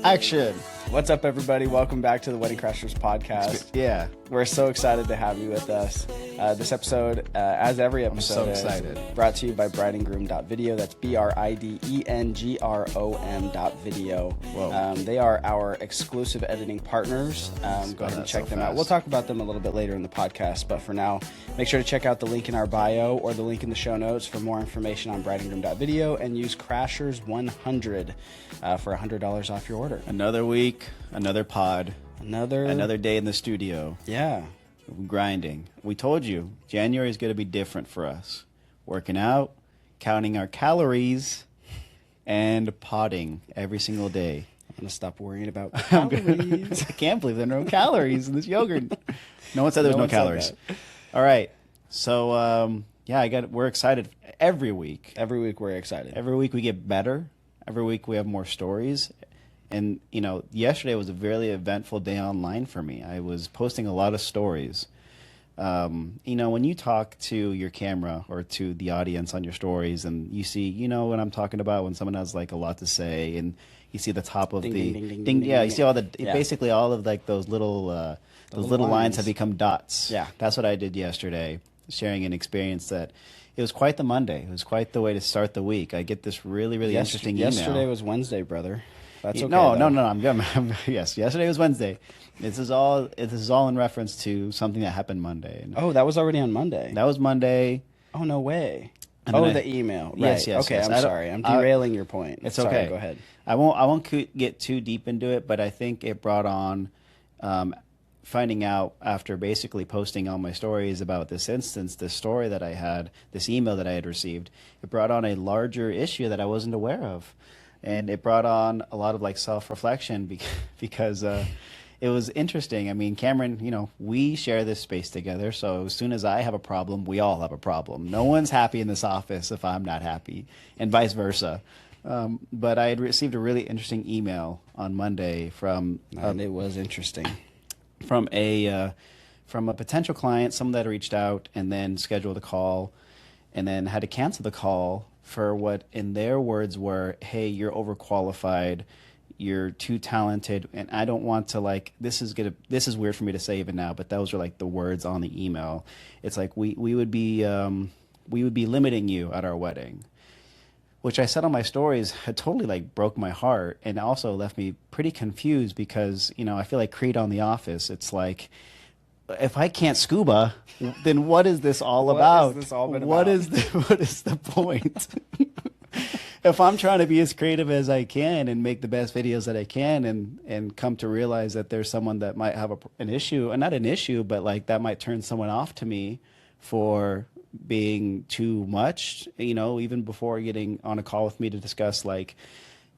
Action. What's up, everybody? Welcome back to the Wedding Crashers podcast. Yeah. We're so excited to have you with us. This episode, as every episode, I'm so excited. Brought to you by brideandgroom.video. That's BRIDENGROM.video. Whoa. They are our exclusive editing partners. Go ahead and check them out. We'll talk about them a little bit later in the podcast, but for now, make sure to check out the link in our bio or the link in the show notes for more information on brideandgroom.video and use Crashers100 for $100 off your order. Another week, another pod, another day in the studio. Yeah. Grinding. We told you January is going to be different for us. Working out, counting our calories, and potting every single day. I'm going to stop worrying about calories. I can't believe there are no calories in this yogurt. No one said there was no calories. All right. So, we're excited every week. Every week we're excited. Every week we get better. Every week we have more stories. And, yesterday was a really eventful day online for me. I was posting a lot of stories. When you talk to your camera or to the audience on your stories and you see, what I'm talking about when someone has like a lot to say and you see the top of ding, the ding, ding, ding, ding, yeah, ding, you see all the basically all of like those little lines have become dots. Yeah. That's what I did yesterday, sharing an experience that it was quite the Monday. It was quite the way to start the week. I get this really, really interesting email. Yesterday was Wednesday, brother. That's okay. No. Yes, yesterday was Wednesday. This is all in reference to something that happened Monday. Oh, that was already on Monday. That was Monday. Oh, no way. And the email. Right. Yes. Okay, yes. I'm sorry. I'm derailing your point. It's sorry, okay. Go ahead. I won't get too deep into it, but I think it brought on finding out after basically posting all my stories about this instance, this story that I had, this email that I had received. It brought on a larger issue that I wasn't aware of. And it brought on a lot of like self-reflection because it was interesting. I mean, Cameron, we share this space together. So as soon as I have a problem, we all have a problem. No one's happy in this office if I'm not happy, and vice versa. But I had received a really interesting email on Monday from and it was interesting. From a potential client, someone that reached out and then scheduled a call and then had to cancel the call for what in their words were, hey, you're overqualified, you're too talented, and I don't want to this is weird for me to say even now, but those are like the words on the email. It's like we would be limiting you at our wedding, which I said on my stories had totally broke my heart and also left me pretty confused because I feel like Creed on The Office. It's like, if I can't scuba, then what is this all about? What is this all been what about? What is the point? If I'm trying to be as creative as I can and make the best videos that I can and come to realize that there's someone that might have an issue, and not an issue, but that might turn someone off to me for being too much, even before getting on a call with me to discuss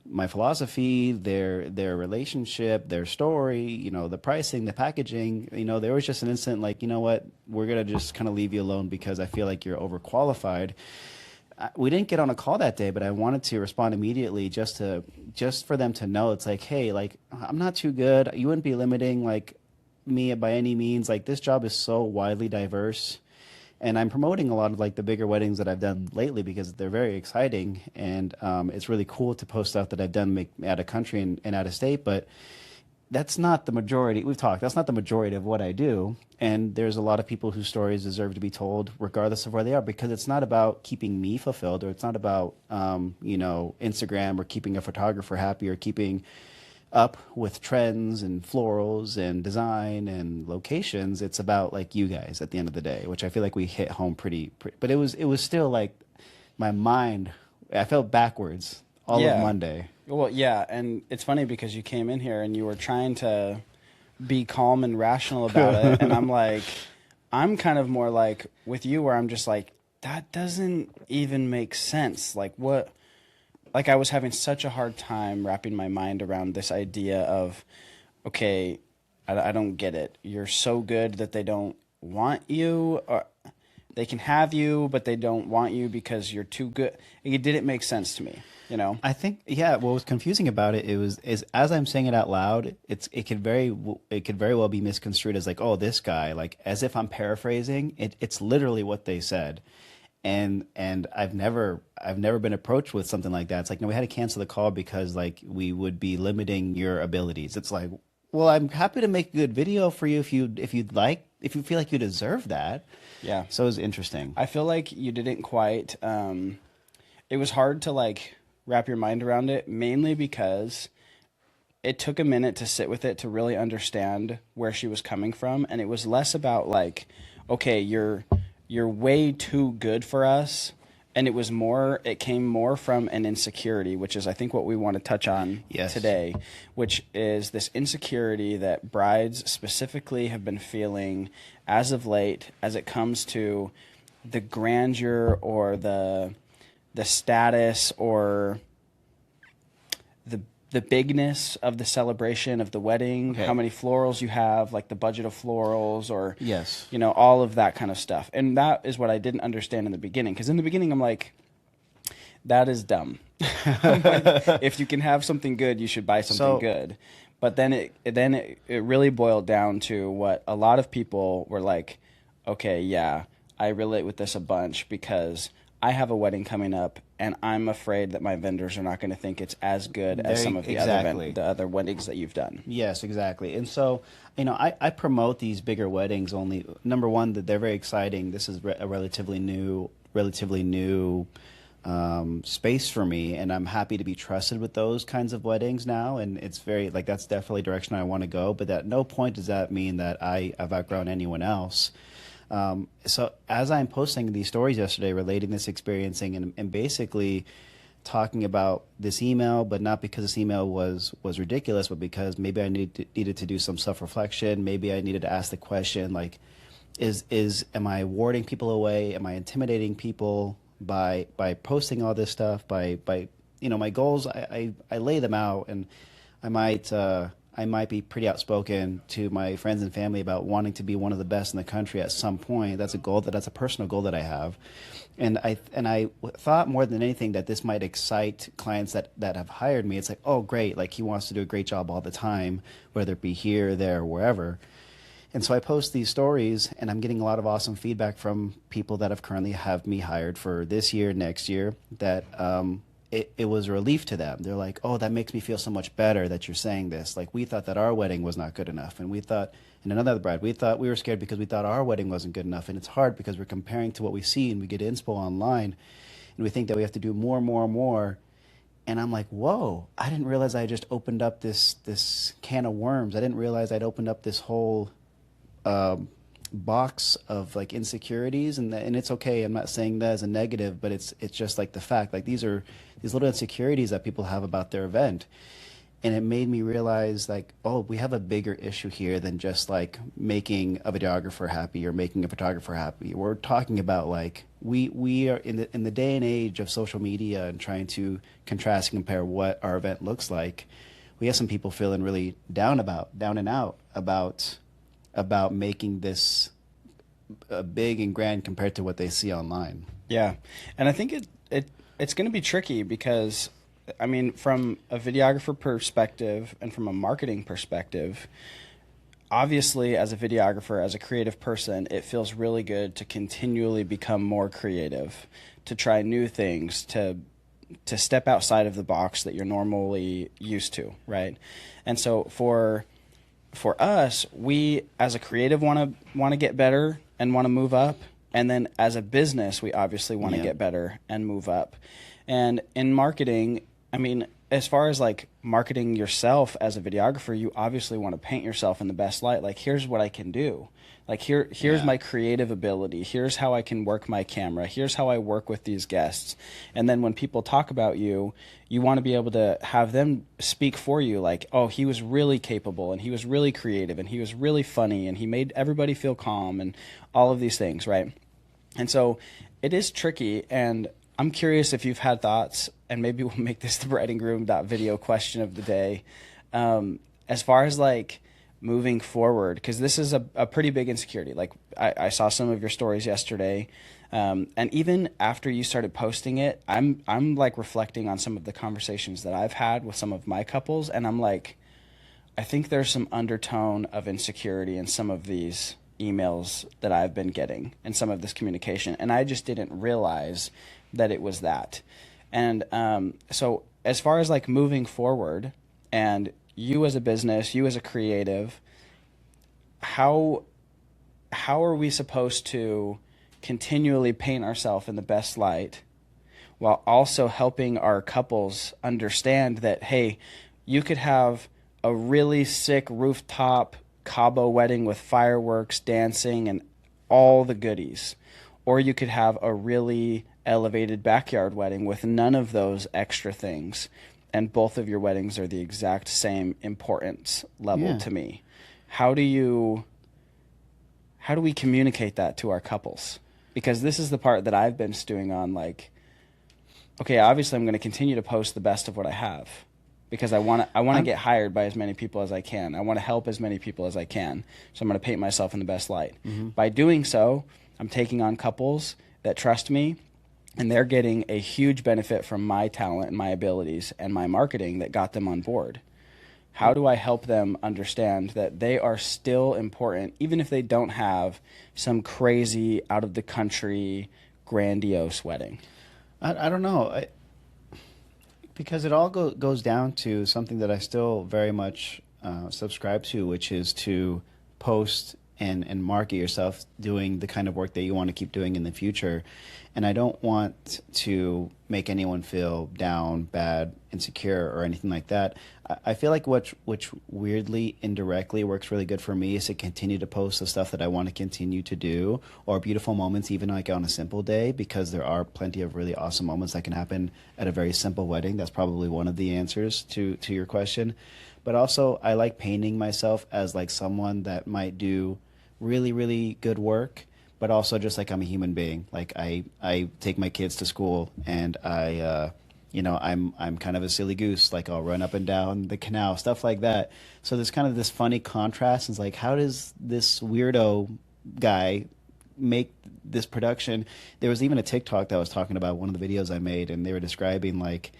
my philosophy, their relationship, their story, the pricing, the packaging, there was just an instant what, we're going to just kind of leave you alone because I feel like you're overqualified. We didn't get on a call that day, but I wanted to respond immediately just for them to know it's hey, I'm not too good. You wouldn't be limiting me by any means. This job is so widely diverse. And I'm promoting a lot of the bigger weddings that I've done lately because they're very exciting. And it's really cool to post stuff that I've done out of country and out of state. But that's not the majority. We've talked. That's not the majority of what I do. And there's a lot of people whose stories deserve to be told regardless of where they are, because it's not about keeping me fulfilled, or it's not about, Instagram or keeping a photographer happy or keeping up with trends and florals and design and locations. It's about you guys at the end of the day, which I feel like we hit home pretty but it was still my mind, I felt backwards all of Monday. Well, yeah, and it's funny because you came in here and you were trying to be calm and rational about it, and I'm kind of more with you where I'm just that doesn't even make sense. What? I was having such a hard time wrapping my mind around this idea of, okay, I don't get it. You're so good that they don't want you, or they can have you, but they don't want you because you're too good. It didn't make sense to me, I think, what was confusing about it is as I'm saying it out loud, it could very well be misconstrued as oh, this guy, as if I'm paraphrasing. It's literally what they said. and I've never been approached with something like that. It's like, no, we had to cancel the call because like we would be limiting your abilities. It's like, well, I'm happy to make a good video for you if you'd like, if you feel like you deserve that. Yeah. So it was interesting. I feel like you didn't quite, it was hard to like wrap your mind around it, mainly because it took a minute to sit with it to really understand where she was coming from. And it was less about like, okay, you're way too good for us. And it came more from an insecurity, which is I think what we want to touch on today, which is this insecurity that brides specifically have been feeling as of late as it comes to the grandeur or the status or the bigness of the celebration of the wedding, Okay. how many florals you have, like the budget of florals, or Yes. you know, all of that kind of stuff. And that is what I didn't understand in the beginning, because in the beginning I'm like, that is dumb. If you can have something good, you should buy something good. But then it really boiled down to what a lot of people were like, okay, yeah, I relate with this a bunch because I have a wedding coming up, and I'm afraid that my vendors are not going to think it's as good as some of the other weddings that you've done. Yes, exactly. And so, you know, I promote these bigger weddings only. Number one, that they're very exciting. This is a relatively new space for me, and I'm happy to be trusted with those kinds of weddings now. And it's very like that's definitely a direction I want to go. But at no point does that mean that I've outgrown anyone else. So as I'm posting these stories yesterday, relating this experiencing and basically talking about this email, but not because this email was ridiculous, but because maybe I needed to do some self-reflection. Maybe I needed to ask the question, like, am I warding people away? Am I intimidating people by posting all this stuff? By you know, my goals, I lay them out, and I might be pretty outspoken to my friends and family about wanting to be one of the best in the country at some point. That's a personal goal that I have. And I thought more than anything that this might excite clients that have hired me. It's like, oh, great. Like, he wants to do a great job all the time, whether it be here, there, or wherever. And so I post these stories, and I'm getting a lot of awesome feedback from people that have currently have me hired for this year, next year, that, it was a relief to them. They're like, oh, that makes me feel so much better that you're saying this. Like, we thought that our wedding was not good enough. And another bride, we were scared because we thought our wedding wasn't good enough. And it's hard because we're comparing to what we see, and we get inspo online, and we think that we have to do more and more and more. And I'm like, whoa, I didn't realize I just opened up this can of worms. I didn't realize I'd opened up this whole box of like insecurities, and it's okay. I'm not saying that as a negative, but it's just like the fact, like these are these little insecurities that people have about their event. And it made me realize, like, oh, we have a bigger issue here than just like making a videographer happy or making a photographer happy. We're talking about like we are in the day and age of social media and trying to contrast and compare what our event looks like. We have some people feeling really down and out about making this big and grand compared to what they see online. Yeah, and I think it's going to be tricky because, I mean, from a videographer perspective and from a marketing perspective, obviously as a videographer, as a creative person, it feels really good to continually become more creative, to try new things, to step outside of the box that you're normally used to, right? And so for us, we as a creative want to get better and want to move up, and then as a business, we obviously want to get better and move up. And in marketing, I mean, as far as like marketing yourself as a videographer, you obviously want to paint yourself in the best light. Like, here's what I can do. Like, here's my creative ability. Here's how I can work my camera. Here's how I work with these guests. And then when people talk about you, you want to be able to have them speak for you. Like, oh, he was really capable, and he was really creative, and he was really funny, and he made everybody feel calm, and all of these things, right? And so it is tricky, and I'm curious if you've had thoughts, and maybe we'll make this the bride and groom video question of the day. As far as like moving forward, because this is a pretty big insecurity. Like, I saw some of your stories yesterday, and even after you started posting it, I'm like reflecting on some of the conversations that I've had with some of my couples, and I'm like, I think there's some undertone of insecurity in some of these emails that I've been getting and some of this communication, and I just didn't realize that it was that. And so as far as like moving forward, and you as a business, you as a creative, how are we supposed to continually paint ourselves in the best light while also helping our couples understand that, hey, you could have a really sick rooftop Cabo wedding with fireworks, dancing, and all the goodies, or you could have a really elevated backyard wedding with none of those extra things, and both of your weddings are the exact same importance level to me. How do we communicate that to our couples? Because this is the part that I've been stewing on, like, okay, obviously I'm going to continue to post the best of what I have because I want to get hired by as many people as I can. I want to help as many people as I can. So I'm going to paint myself in the best light. Mm-hmm. By doing so, I'm taking on couples that trust me, and they're getting a huge benefit from my talent and my abilities and my marketing that got them on board. How do I help them understand that they are still important, even if they don't have some crazy, out-of-the-country, grandiose wedding? I don't know. Because it all goes down to something that I still very much subscribe to, which is to post and market yourself doing the kind of work that you want to keep doing in the future. And I don't want to make anyone feel down, bad, insecure, or anything like that. I feel like which weirdly, indirectly works really good for me is to continue to post the stuff that I want to continue to do, or beautiful moments, even like on a simple day, because there are plenty of really awesome moments that can happen at a very simple wedding. That's probably one of the answers to your question. But also, I like painting myself as like someone that might do really, really good work, but also just like I'm a human being. Like I take my kids to school, and I'm kind of a silly goose. Like I'll run up and down the canal, stuff like that. So there's kind of this funny contrast. It's like, how does this weirdo guy make this production? There was even a TikTok that was talking about one of the videos I made, and they were describing like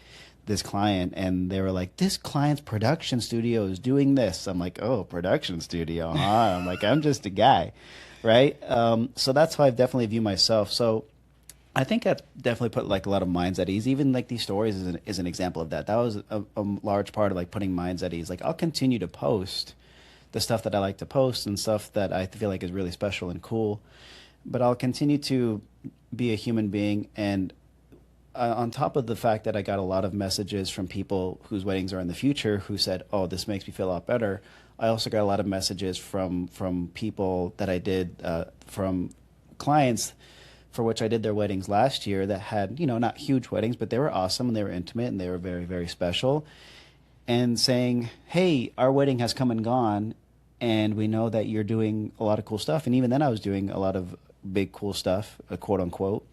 this client, and they were like, this client's production studio is doing this. I'm like, oh, production studio, huh? I'm like, I'm just a guy, right? So that's how I definitely view myself. So I think that's definitely put like a lot of minds at ease. Even like these stories is an example of that. That was a large part of like putting minds at ease. Like I'll continue to post the stuff that I like to post and stuff that I feel like is really special and cool, but I'll continue to be a human being. And on top of the fact that I got a lot of messages from people whose weddings are in the future who said, oh, this makes me feel a lot better, I also got a lot of messages from people that I did, from clients for which I did their weddings last year that had, not huge weddings, but they were awesome and they were intimate and they were very, very special. And saying, hey, our wedding has come and gone, and we know that you're doing a lot of cool stuff. And even then I was doing a lot of big cool stuff, quote unquote.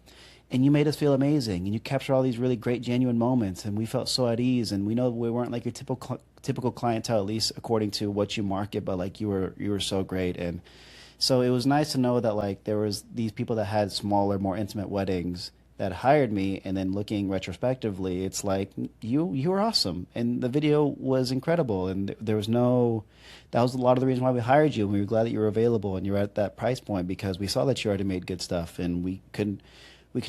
And you made us feel amazing, and you captured all these really great, genuine moments, and we felt so at ease. And we know we weren't like your typical clientele, at least according to what you market, but like you were so great. And so it was nice to know that like there was these people that had smaller, more intimate weddings that hired me, and then looking retrospectively, it's like you were awesome, and the video was incredible, and there was that was a lot of the reason why we hired you, and we were glad that you were available and you were at that price point, because we saw that you already made good stuff, and we could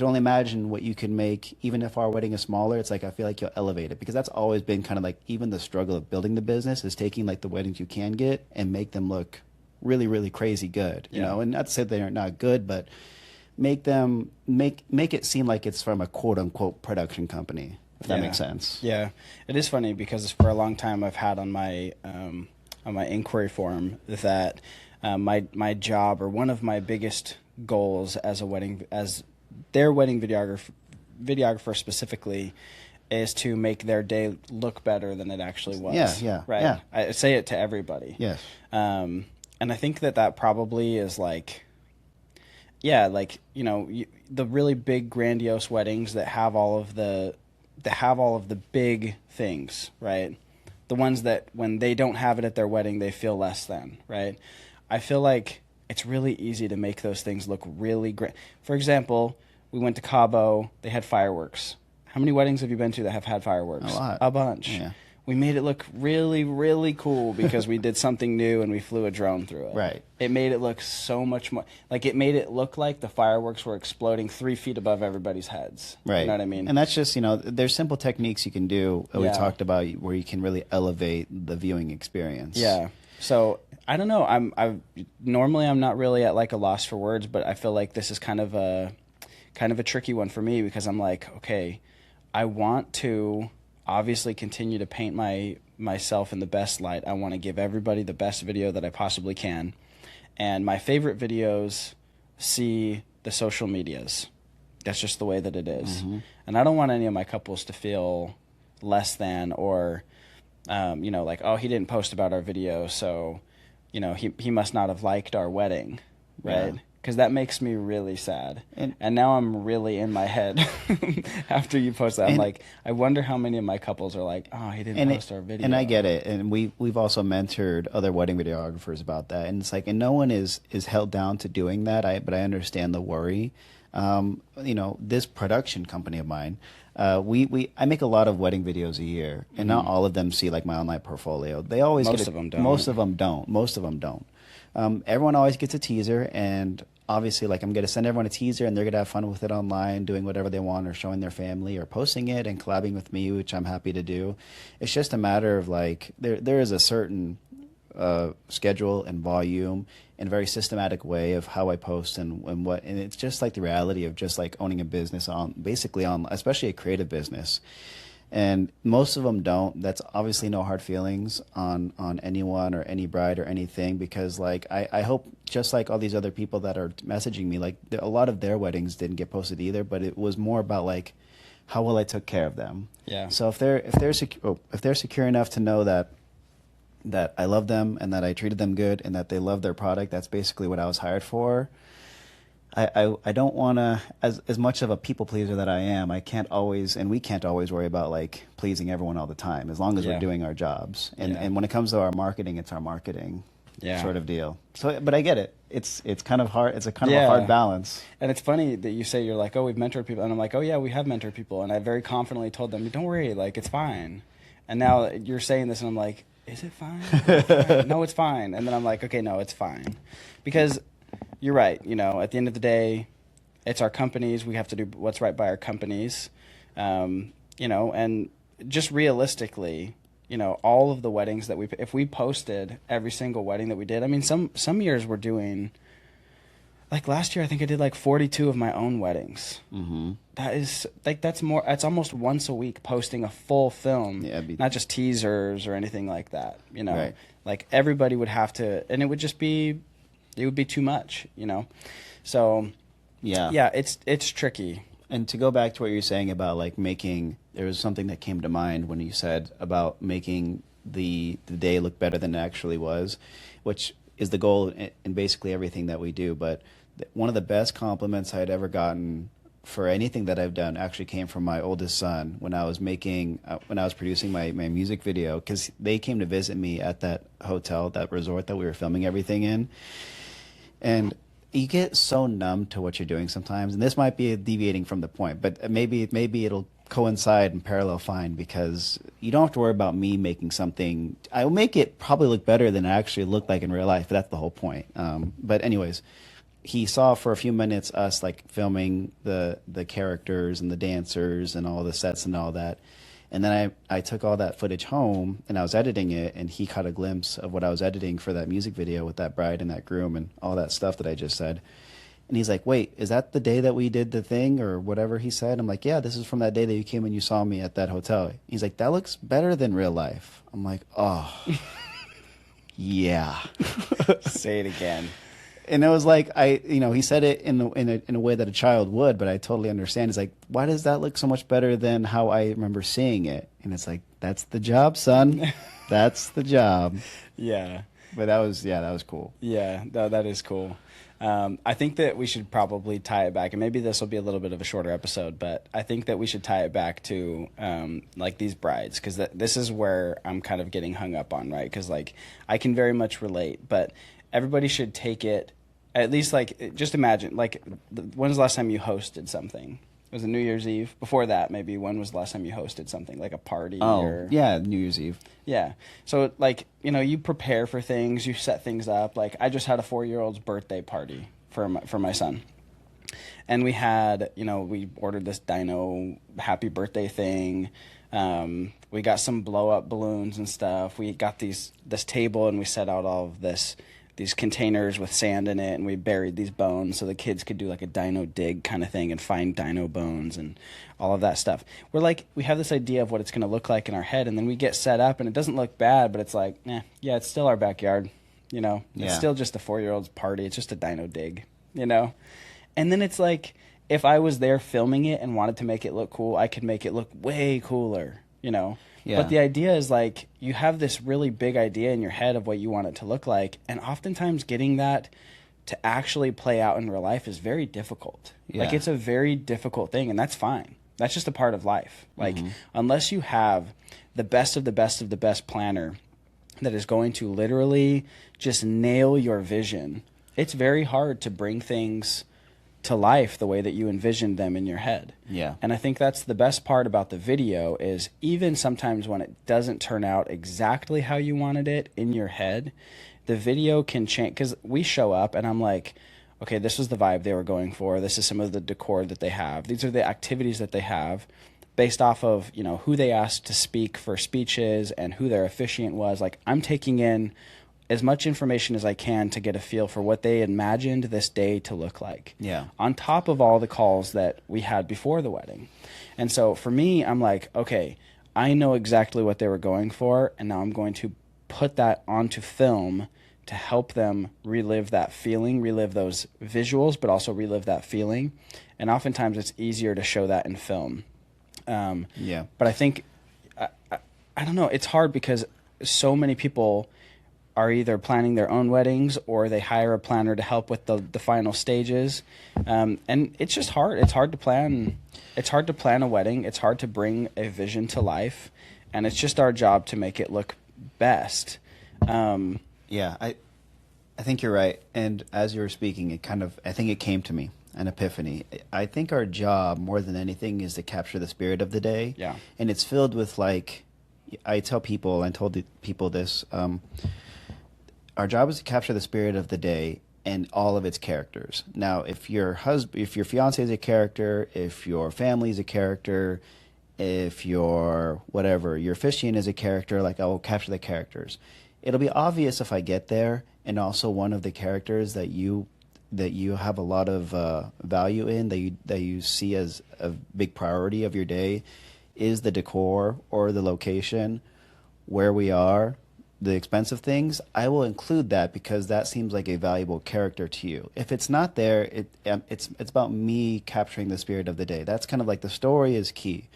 only imagine what you could make. Even if our wedding is smaller, it's like I feel like you'll elevate it, because that's always been kind of like even the struggle of building the business is taking like the weddings you can get and make them look really, really crazy good, you know, and not to say they're not good, but make it seem like it's from a quote unquote production company, if that makes sense. Yeah, it is funny because for a long time I've had on my inquiry form that my job, or one of my biggest goals as their wedding videographer specifically, is to make their day look better than it actually was. Right. I say it to everybody. Yes. And I think that probably is like, the really big grandiose weddings that have all of the big things, right? The ones that when they don't have it at their wedding, they feel less than, right? I feel like it's really easy to make those things look really great. For example, we went to Cabo, they had fireworks. How many weddings have you been to that have had fireworks? A lot. A bunch. Yeah. we made it look really, really cool because we did something new and we flew a drone through it. Right. It made it look so much more, like it made it look like the fireworks were exploding 3 feet above everybody's heads. Right. You know what I mean? And that's just, there's simple techniques you can do that we Yeah. talked about where you can really elevate the viewing experience. Yeah. So I don't know. Normally I'm not really at like a loss for words, but I feel like this is kind of a tricky one for me because I'm like, okay, I want to obviously continue to paint myself in the best light. I want to give everybody the best video that I possibly can. And my favorite videos see the social medias. That's just the way that it is. Mm-hmm. And I don't want any of my couples to feel less than or, like, oh, he didn't post about our video, so, he must not have liked our wedding, right? Yeah. Because that makes me really sad. And now I'm really in my head after you post that. I'm like, I wonder how many of my couples are like, oh, he didn't post our video. And I get it. And we've also mentored other wedding videographers about that. And it's like, and no one is held down to doing that. But I understand the worry. This production company of mine, I make a lot of wedding videos a year, and not all of them see like my online portfolio. They always Most of them don't. Most of them don't. Everyone always gets a teaser, and obviously, like, I'm going to send everyone a teaser and they're going to have fun with it online, doing whatever they want or showing their family or posting it and collabing with me, which I'm happy to do. It's just a matter of like, there is a certain schedule and volume and very systematic way of how I post and it's just like the reality of just like owning a business basically especially a creative business. And most of them don't. That's obviously no hard feelings on anyone or any bride or anything, because like I hope just like all these other people that are messaging me, like a lot of their weddings didn't get posted either, but it was more about like how well I took care of them. Yeah. So if they're secure enough to know that I love them and that I treated them good and that they love their product, that's basically what I was hired for. I don't want to, as much of a people pleaser that I am, we can't always worry about like pleasing everyone all the time, as long as we're doing our jobs. And when it comes to our marketing, it's our marketing sort of deal. So, but I get it. It's kind of hard. It's a kind of a hard balance. And it's funny that you say you're like, oh, we've mentored people. And I'm like, oh yeah, we have mentored people. And I very confidently told them, don't worry, like it's fine. And now you're saying this and I'm like, is it fine? No, it's fine. And then I'm like, okay, no, it's fine. Because you're right. At the end of the day, it's our companies. We have to do what's right by our companies. And just realistically, all of the weddings that if we posted every single wedding that we did, I mean, some years we're doing, like last year, I think I did like 42 of my own weddings. Mm-hmm. That is like, that's almost once a week posting a full film, not just teasers or anything like that, Right. Like everybody would have to, and it would be too much, So yeah, it's tricky. And to go back to what you're saying about like there was something that came to mind when you said about making the day look better than it actually was, which is the goal in basically everything that we do. But one of the best compliments I had ever gotten for anything that I've done actually came from my oldest son when I was producing my music video, because they came to visit me at that hotel, that resort that we were filming everything in. And you get so numb to what you're doing sometimes, and this might be deviating from the point, but maybe it'll coincide and parallel fine, because you don't have to worry about me making something. I'll make it probably look better than it actually looked like in real life, but that's the whole point. But anyways, he saw for a few minutes us like filming the characters and the dancers and all the sets and all that. And then I took all that footage home and I was editing it, and he caught a glimpse of what I was editing for that music video with that bride and that groom and all that stuff that I just said. And he's like, wait, is that the day that we did the thing or whatever he said? I'm like, yeah, this is from that day that you came and you saw me at that hotel. He's like, that looks better than real life. I'm like, oh, yeah. Say it again. And it was like, he said it in a way that a child would, but I totally understand. It's like, why does that look so much better than how I remember seeing it? And it's like, that's the job, son. That's the job. Yeah. But that was cool. Yeah, that is cool. I think that we should probably tie it back, and maybe this will be a little bit of a shorter episode, but I think that we should tie it back to like these brides, because this is where I'm kind of getting hung up on, right? Because like I can very much relate, but everybody should take it, at least like, just imagine, like, when's the last time you hosted something? Was it New Year's Eve? Before that, maybe when was the last time you hosted something like a party? Oh, or... yeah, New Year's Eve. Yeah. So like, you know, you prepare for things, you set things up. Like I just had a 4-year-old's birthday party for my son. And we had, you know, we ordered this dino happy birthday thing. We got some blow up balloons and stuff. We got this table and we set out all of these containers with sand in it, and we buried these bones so the kids could do like a dino dig kind of thing and find dino bones and all of that stuff. We're like, we have this idea of what it's going to look like in our head, and then we get set up and it doesn't look bad, but it's like, yeah, it's still our backyard, you know? Yeah. It's still just a 4-year-old's party. It's just a dino dig, you know? And then it's like, if I was there filming it and wanted to make it look cool, I could make it look way cooler, you know? Yeah. But the idea is like, you have this really big idea in your head of what you want it to look like, and oftentimes getting that to actually play out in real life is very difficult. Yeah. Like, it's a very difficult thing, and that's fine. That's just a part of life. Like, unless you have the best of the best of the best planner that is going to literally just nail your vision, it's very hard to bring things to life the way that you envisioned them in your head. Yeah. And I think that's the best part about the video, is even sometimes when it doesn't turn out exactly how you wanted it in your head, the video can change. Because we show up and I'm like, okay, this was the vibe they were going for. This is some of the decor that they have. These are the activities that they have based off of, you know, who they asked to speak for speeches and who their officiant was. Like, I'm taking in as much information as I can to get a feel for what they imagined this day to look like. Yeah. On top of all the calls that we had before the wedding. And so for me, I'm like, okay, I know exactly what they were going for, and now I'm going to put that onto film to help them relive that feeling, relive those visuals, but also relive that feeling. And oftentimes it's easier to show that in film. Yeah. But I think, I don't know, it's hard because so many people are either planning their own weddings or they hire a planner to help with the final stages. And it's just hard. It's hard to plan. It's hard to plan a wedding. It's hard to bring a vision to life. And it's just our job to make it look best. Yeah, I think you're right. And as you were speaking, I think it came to me, an epiphany. I think our job, more than anything, is to capture the spirit of the day. Yeah. And it's filled with, like, I told the people this, our job is to capture the spirit of the day and all of its characters. Now, if your fiance is a character, if your family is a character, if your officiant is a character, like, I will capture the characters. It'll be obvious if I get there, and also one of the characters that you have a lot of value in, that you see as a big priority of your day, is the decor or the location, where we are, the expensive things. I will include that because that seems like a valuable character to you. If it's not there, it's about me capturing the spirit of the day. That's kind of like the story is key.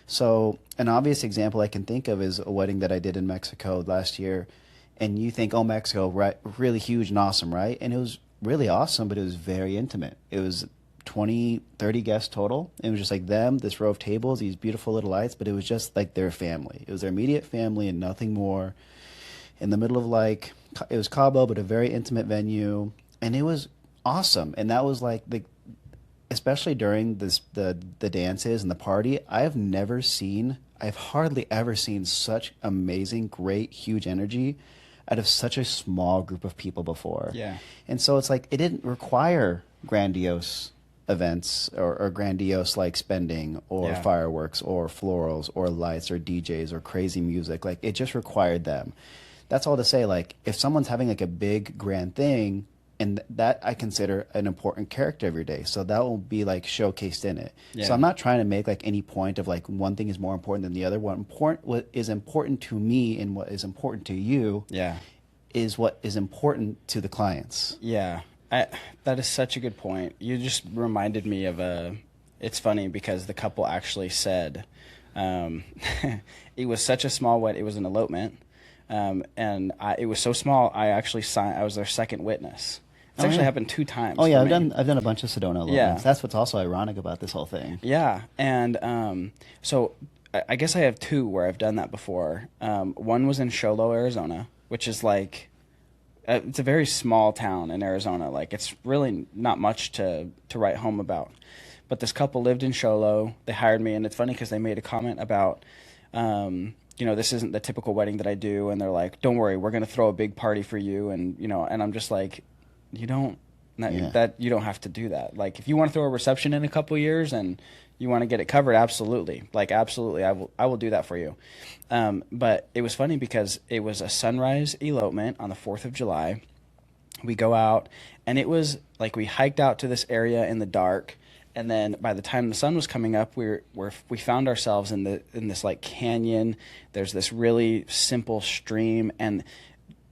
So an obvious example I can think of is a wedding that I did in Mexico last year. And you think, oh, Mexico, right, really huge and awesome, right? And it was really awesome, but it was very intimate. It was 20, 30 guests total. It was just like them, this row of tables, these beautiful little lights, but it was just like their family. It was their immediate family and nothing more. In the middle of, like, it was Cabo, but a very intimate venue. And it was awesome. And that was like especially during the dances and the party, I've hardly ever seen such amazing, great, huge energy out of such a small group of people before. Yeah. And so it's like, it didn't require grandiose events or grandiose, like, spending or fireworks or florals or lights or DJs or crazy music. Like, it just required them. That's all to say, like, if someone's having, like, a big grand thing, and that I consider an important character of your day, so that will be, like, showcased in it. Yeah. So I'm not trying to make, like, any point of, like, one thing is more important than the other. What is important to me and what is important to you is what is important to the clients. Yeah. That is such a good point. You just reminded me of it's funny because the couple actually said, it was such a small wedding. It was an elopement. And it was so small, I was their second witness. It's actually happened 2 times. Oh yeah, I've done a bunch of Sedona elopements. Yeah. That's what's also ironic about this whole thing. Yeah, and so I guess I have 2 where I've done that before. One was in Sholo, Arizona, which is like, it's a very small town in Arizona. Like, it's really not much to write home about. But this couple lived in Show Low. They hired me, and it's funny because they made a comment about, this isn't the typical wedding that I do, and they're like, "Don't worry, we're gonna throw a big party for you," and and I'm just like, you don't you don't have to do that. Like, if you want to throw a reception in a couple years and you want to get it covered, absolutely, absolutely, I will do that for you. But it was funny because it was a sunrise elopement on the 4th of July. We go out, and it was like we hiked out to this area in the dark, and then by the time the sun was coming up, we found ourselves in this like canyon. There's this really simple stream, and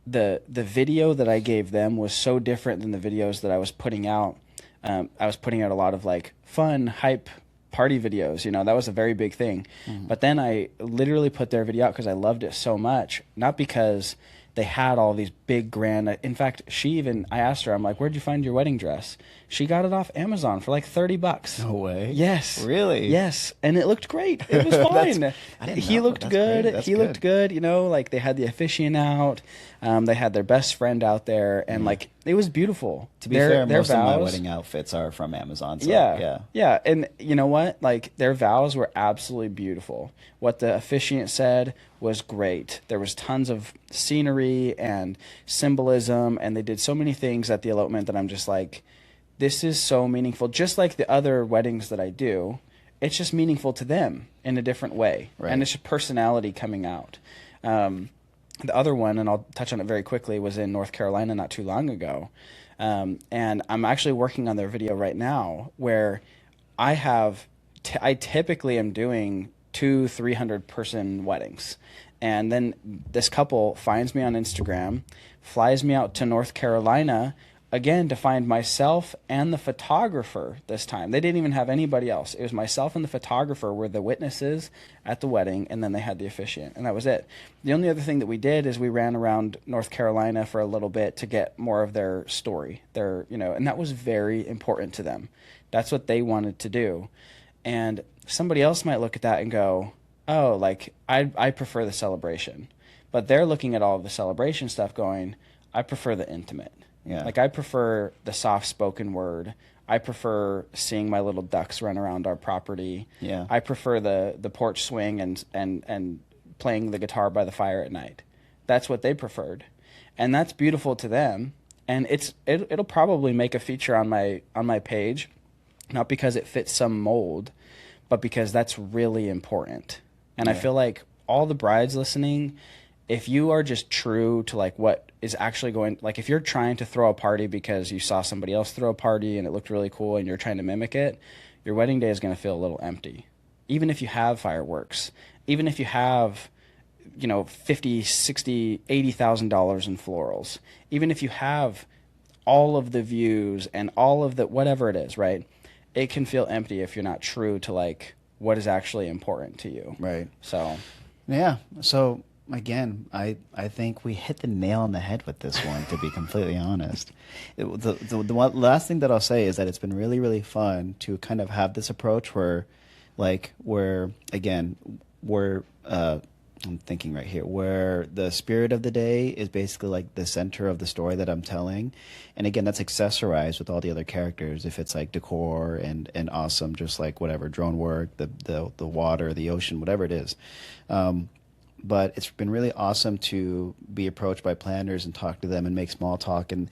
the video that I gave them was so different than the videos that I was putting out. I was putting out a lot of like fun, hype party videos. That was a very big thing. But then I literally put their video out because I loved it so much, not because they had all these big grand. In fact, I asked her, I'm like, "Where'd you find your wedding dress?" She got it off Amazon for like $30. No way. Yes. Really? Yes. And it looked great. It was fine. He looked good. He looked good. Like they had the officiant out. They had their best friend out there, and like it was beautiful. To be fair, most of my wedding outfits are from Amazon. So, yeah. And you know what? Like, their vows were absolutely beautiful. What the officiant said was great. There was tons of scenery and symbolism, and they did so many things at the elopement that I'm just like, this is so meaningful. Just like the other weddings that I do, it's just meaningful to them in a different way. Right. And it's just personality coming out. The other one, and I'll touch on it very quickly, was in North Carolina not too long ago. And I'm actually working on their video right now where I typically am doing 200-300 person weddings. And then this couple finds me on Instagram, flies me out to North Carolina, again, to find myself and the photographer this time. They didn't even have anybody else. It was myself and the photographer were the witnesses at the wedding, and then they had the officiant, and that was it. The only other thing that we did is we ran around North Carolina for a little bit to get more of their story, and that was very important to them. That's what they wanted to do. And somebody else might look at that and go, "Oh, like, I prefer the celebration." But they're looking at all of the celebration stuff going, "I prefer the intimate." Yeah. Like, I prefer the soft spoken word. I prefer seeing my little ducks run around our property. Yeah. I prefer the porch swing and playing the guitar by the fire at night. That's what they preferred. And that's beautiful to them. And it'll probably make a feature on my page, not because it fits some mold, but because that's really important. And I feel like all the brides listening, if you are just true to like what is actually going, like if you're trying to throw a party because you saw somebody else throw a party and it looked really cool and you're trying to mimic it, your wedding day is going to feel a little empty. Even if you have fireworks, even if you have, $50, $60, $80,000 in florals, even if you have all of the views and all of the whatever it is, right? It can feel empty if you're not true to like what is actually important to you. Right. So, yeah. So, again, I think we hit the nail on the head with this one, to be completely honest. The last thing that I'll say is that it's been really, really fun to kind of have this approach where I'm thinking right here, where the spirit of the day is basically like the center of the story that I'm telling. And again, that's accessorized with all the other characters. If it's like decor and awesome, just like whatever, drone work, the water, the ocean, whatever it is. But it's been really awesome to be approached by planners and talk to them and make small talk. And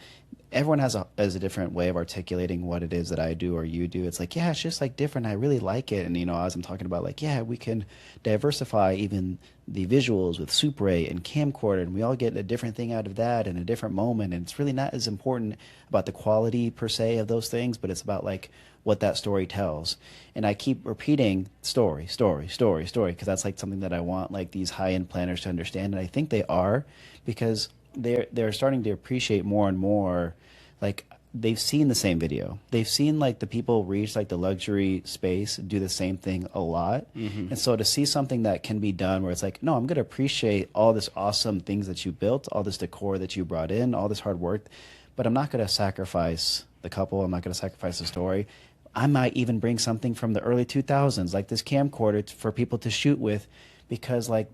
everyone has a different way of articulating what it is that I do or you do. It's like, yeah, it's just like different. I really like it. And, as I'm talking about, like, yeah, we can diversify even the visuals with Super 8 and camcorder, and we all get a different thing out of that in a different moment. And it's really not as important about the quality per se of those things, but it's about like what that story tells. And I keep repeating story, because that's like something that I want like these high-end planners to understand. And I think they are, because they're starting to appreciate more and more, like, they've seen the same video. They've seen like the people reach like the luxury space do the same thing a lot. Mm-hmm. And so to see something that can be done where it's like, no, I'm going to appreciate all this awesome things that you built, all this decor that you brought in, all this hard work, but I'm not going to sacrifice the couple. I'm not going to sacrifice the story. I might even bring something from the early 2000s, like this camcorder for people to shoot with, because like,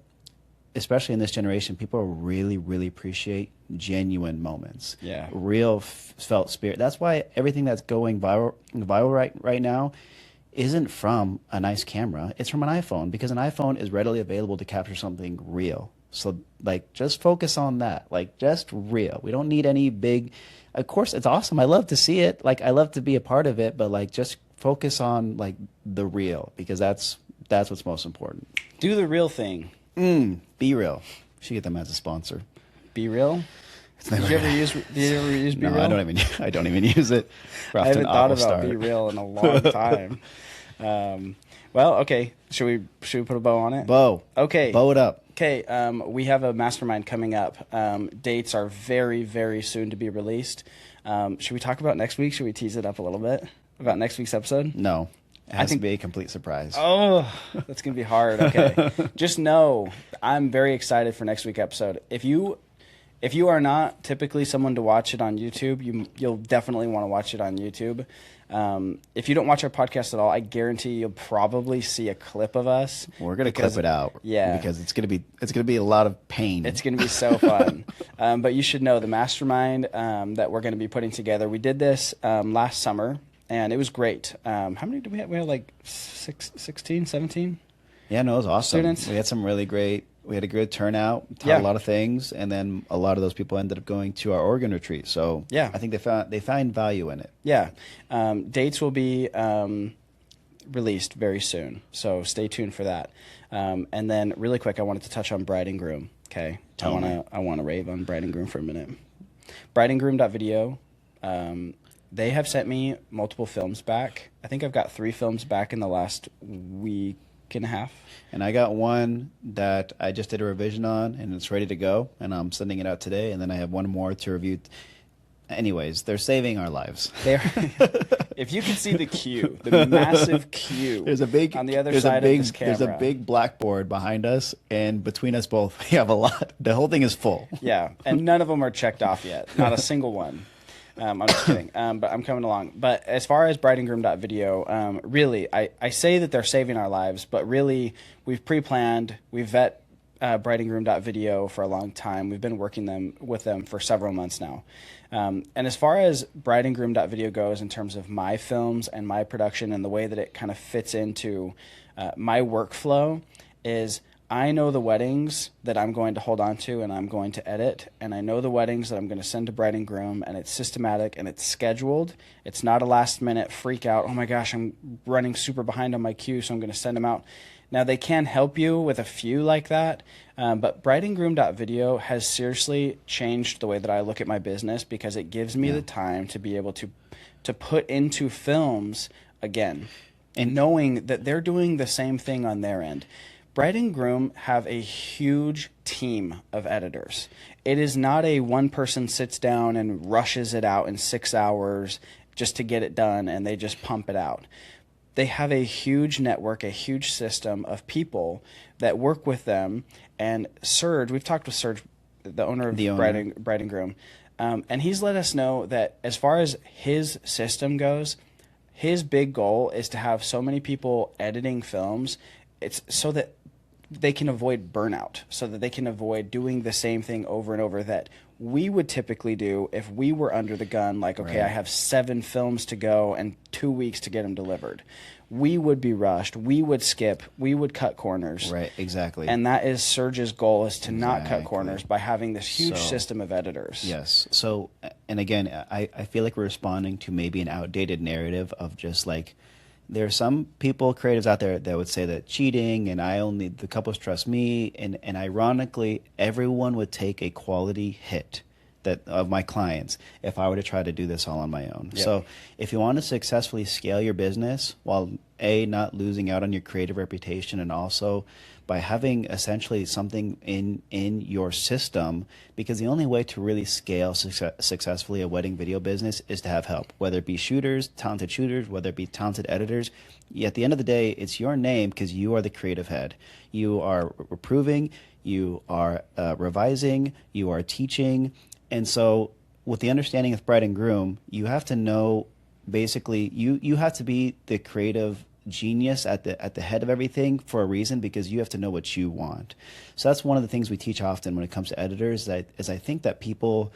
especially in this generation, people really, really appreciate genuine moments. Yeah. Real felt spirit. That's why everything that's going viral right now isn't from a nice camera. It's from an iPhone because an iPhone is readily available to capture something real. So like just focus on that. Like just real. We don't need any big, of course it's awesome. I love to see it. Like I love to be a part of it, but like just focus on like the real because that's what's most important. Do the real thing. Be real. Should get them as a sponsor. Be real. Did you ever use Be No, Real? I don't even use it. I haven't thought about Be Real in a long time. Well, okay. Should we put a bow on it? Bow. Okay. Bow it up. Okay. We have a mastermind coming up. Dates are very, very soon to be released. Should we talk about next week? Should we tease it up a little bit about next week's episode? No. It has to be a complete surprise. Oh, that's going to be hard. Okay. Just know I'm very excited for next week's episode. If you are not typically someone to watch it on YouTube, you'll definitely want to watch it on YouTube. If you don't watch our podcast at all, I guarantee you'll probably see a clip of us. We're gonna clip it out, yeah, because it's gonna be a lot of pain. It's gonna be so fun. But you should know the mastermind that we're gonna be putting together. We did this last summer, and it was great. How many did we have? We had like 16, 17? Yeah, no, it was awesome. Students. We had some really great. We had a good turnout, taught a lot of things, and then a lot of those people ended up going to our Oregon retreat. So yeah, I think they find value in it. Yeah, dates will be released very soon, so stay tuned for that. And then, really quick, I wanted to touch on Bride and Groom. Okay, I want to rave on Bride and Groom for a minute. Brideandgroom.video. They have sent me multiple films back. I think I've got 3 films back in the last week and a half. And I got one that I just did a revision on, and it's ready to go, and I'm sending it out today. And then I have one more to review. Anyways, they're saving our lives. If you can see the queue, the massive queue, on the other side of this camera. There's a big blackboard behind us, and between us both, we have a lot. The whole thing is full. Yeah, and none of them are checked off yet. Not a single one. I'm just kidding, but I'm coming along. But as far as brideandgroom.video, really, I say that they're saving our lives, but really, we've pre-planned, we've vet brideandgroom.video for a long time. We've been working with them for several months now. And as far as brideandgroom.video goes in terms of my films and my production and the way that it kind of fits into my workflow is I know the weddings that I'm going to hold on to and I'm going to edit, and I know the weddings that I'm going to send to bride and groom, and it's systematic and it's scheduled. It's not a last minute freak out, oh my gosh, I'm running super behind on my queue, so I'm going to send them out. Now, they can help you with a few like that, but brideandgroom.video has seriously changed the way that I look at my business because it gives me the time to be able to put into films again, and knowing that they're doing the same thing on their end. Bride and Groom have a huge team of editors. It is not a one person sits down and rushes it out in 6 hours just to get it done and they just pump it out. They have a huge network, a huge system of people that work with them. And Serge, we've talked with Serge, the owner of Bride and Groom, and he's let us know that as far as his system goes, his big goal is to have so many people editing films. It's so that they can avoid burnout, so that they can avoid doing the same thing over and over that we would typically do if we were under the gun, like, okay, right, I have 7 films to go and 2 weeks to get them delivered. We would be rushed. We would skip. We would cut corners. Right, exactly. And that is Serge's goal, is to not cut corners by having this huge system of editors. Yes. So, and again, I feel like we're responding to maybe an outdated narrative of just like, there are some people, creatives out there that would say that cheating and the couples trust me. And ironically, everyone would take a quality hit of my clients if I were to try to do this all on my own. Yep. So if you want to successfully scale your business while not losing out on your creative reputation, and also by having essentially something in your system, because the only way to really scale successfully a wedding video business is to have help, whether it be talented shooters, whether it be talented editors. At the end of the day, it's your name because you are the creative head. You are approving, you are revising, you are teaching. And so with the understanding of bride and groom, you have to know, basically, you have to be the creative genius at the head of everything for a reason, because you have to know what you want. So that's one of the things we teach often when it comes to editors, is I think that people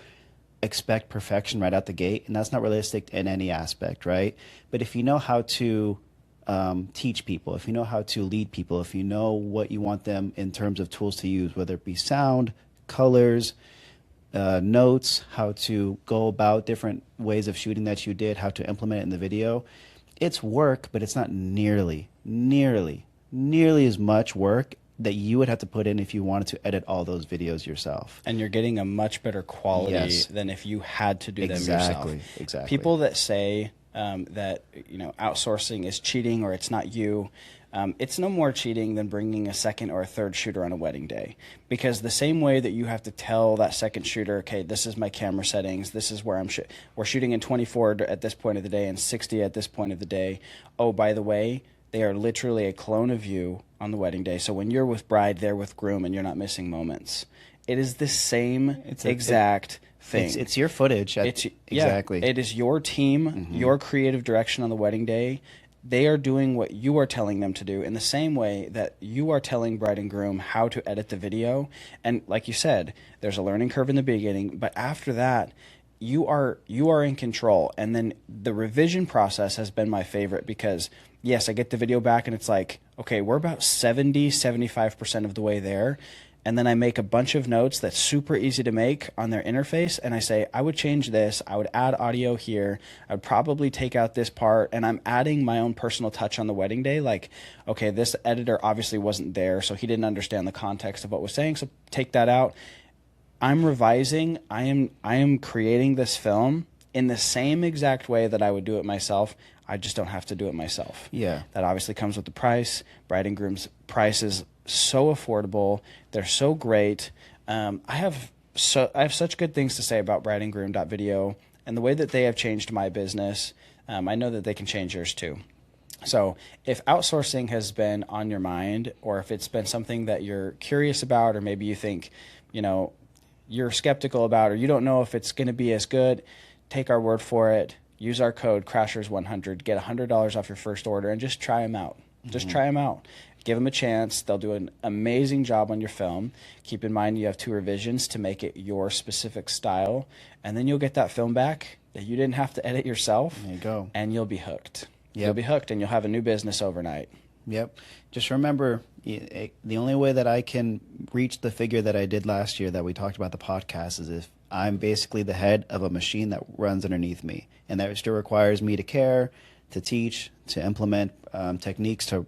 expect perfection right out the gate, and that's not realistic in any aspect, right? But if you know how to teach people, if you know how to lead people, if you know what you want them in terms of tools to use, whether it be sound, colors, notes, how to go about different ways of shooting that you did, how to implement it in the video, it's work, but it's not nearly as much work that you would have to put in if you wanted to edit all those videos yourself. And you're getting a much better quality Yes. than if you had to do them Exactly, yourself. exactly. People that say that outsourcing is cheating or it's not you, it's no more cheating than bringing a second or a third shooter on a wedding day. Because the same way that you have to tell that second shooter, okay, this is my camera settings, this is where we're shooting in 24 at this point of the day and 60 at this point of the day. Oh, by the way, they are literally a clone of you on the wedding day. So when you're with bride, they're with groom, and you're not missing moments. It is the same exact thing. It's your footage. Exactly. It is your team, your creative direction on the wedding day. They are doing what you are telling them to do in the same way that you are telling bride and groom how to edit the video. And like you said, there's a learning curve in the beginning, but after that, you are in control. And then the revision process has been my favorite because, yes, I get the video back and it's like, okay, we're about 75% of the way there. And then I make a bunch of notes that's super easy to make on their interface. And I say, I would change this. I would add audio here. I would probably take out this part. And I'm adding my own personal touch on the wedding day. Like, okay, this editor obviously wasn't there, so he didn't understand the context of what was saying. So take that out. I'm revising. I am creating this film in the same exact way that I would do it myself. I just don't have to do it myself. Yeah. That obviously comes with the price. Bride and groom's price is so affordable. They're so great. I have such good things to say about bride and groom.video and the way that they have changed my business. I know that they can change yours too. So if outsourcing has been on your mind, or if it's been something that you're curious about, or maybe you think, you're skeptical about, or you don't know if it's going to be as good, take our word for it. Use our code CRASHERS100, get $100 off your first order, and just try them out. Just try them out. Give them a chance. They'll do an amazing job on your film. Keep in mind you have 2 revisions to make it your specific style, and then you'll get that film back that you didn't have to edit yourself. There you go. And you'll be hooked. Yep. You'll be hooked, and you'll have a new business overnight. Yep. Just remember, the only way that I can reach the figure that I did last year that we talked about the podcast is if I'm basically the head of a machine that runs underneath me. And that still requires me to care, to teach, to implement techniques, to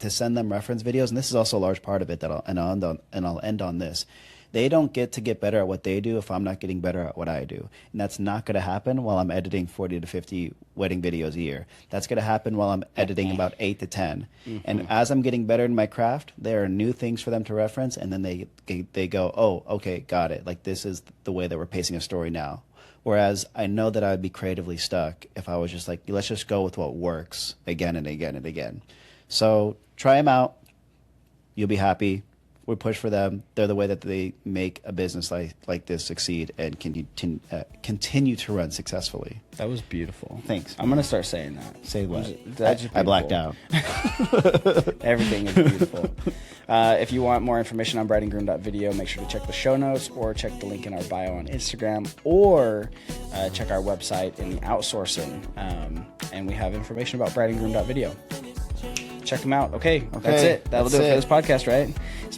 send them reference videos. And this is also a large part of it that I'll end on this. They don't get to get better at what they do if I'm not getting better at what I do. And that's not going to happen while I'm editing 40 to 50 wedding videos a year. That's going to happen while I'm editing about 8 to 10. And as I'm getting better in my craft, there are new things for them to reference. And then they go, oh, okay, got it. Like, this is the way that we're pacing a story now. Whereas I know that I'd be creatively stuck if I was just like, let's just go with what works again and again and again. So try them out. You'll be happy. We push for them. They're the way that they make a business like this succeed and continue to run successfully. That was beautiful. Thanks. I'm going to start saying that. Say what? That's I blacked out. Everything is beautiful. If you want more information on brideandgroom.video, make sure to check the show notes or check the link in our bio on Instagram, or check our website in the outsourcing. And we have information about brideandgroom.video. Check them out. Okay, that's it. That'll do it for this podcast, right?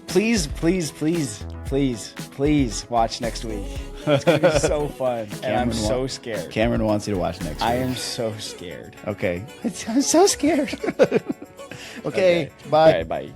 Please, please, please, please, please watch next week. It's going to be so fun. And I'm so scared. Cameron wants you to watch next week. I am so scared. Okay. I'm so scared. Okay, bye. All right, bye.